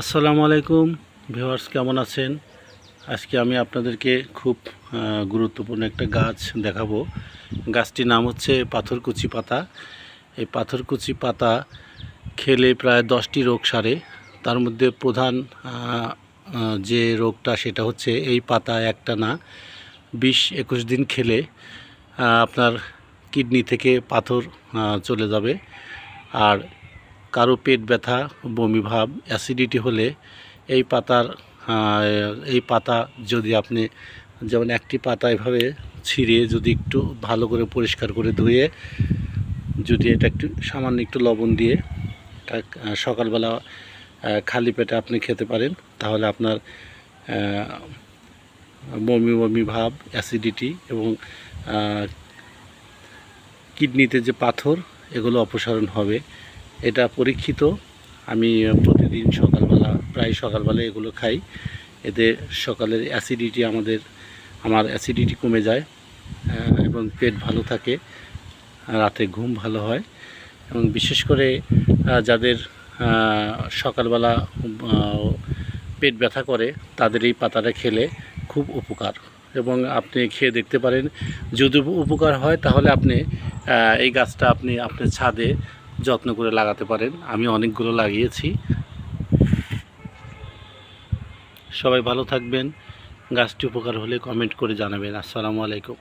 আসসালামু আলাইকুম ভিউয়ার্স, কেমন আছেন? আজকে আমি আপনাদেরকে খুব গুরুত্বপূর্ণ একটা গাছ দেখাবো। গাছটির নাম হচ্ছে পাথরকুচি পাতা। এই পাথরকুচি পাতা খেলে প্রায় 10টি রোগ সারে। তার মধ্যে প্রধান যে রোগটা সেটা হচ্ছে এই পাতা একটানা 20-21 দিন খেলে আপনার কিডনি থেকে পাথর চলে যাবে। আর কারো পেট ব্যথা, বমি ভাব, অ্যাসিডিটি হলে এই পাতা যদি আপনি যেমন একটি পাতা এভাবে ছিঁড়ে যদি একটু ভালো করে পরিষ্কার করে ধুয়ে যদি এটা একটু সামান্য একটু লবণ দিয়ে সকালবেলা খালি পেটে আপনি খেতে পারেন, তাহলে আপনার বমি ভাব, অ্যাসিডিটি এবং কিডনিতে যে পাথর এগুলো অপসারণ হবে। এটা পরীক্ষিত। আমি প্রতিদিন প্রায় সকালবেলা এগুলো খাই। এতে সকালের আমার অ্যাসিডিটি কমে যায় এবং পেট ভালো থাকে, রাতে ঘুম ভালো হয়। এবং বিশেষ করে যাদের সকালবেলা পেট ব্যথা করে তাদের এই পাতাটা খেলে খুব উপকার। এবং আপনি খেয়ে দেখতে পারেন, যদি উপকার হয় তাহলে আপনি এই গাছটা আপনি আপনার ছাদে যত্ন করে লাগাতে পারেন। আমি অনেকগুলো লাগিয়েছি। সবাই ভালো থাকবেন। গাছটি উপকার হলে কমেন্ট করে জানাবেন। আসসালামু আলাইকুম।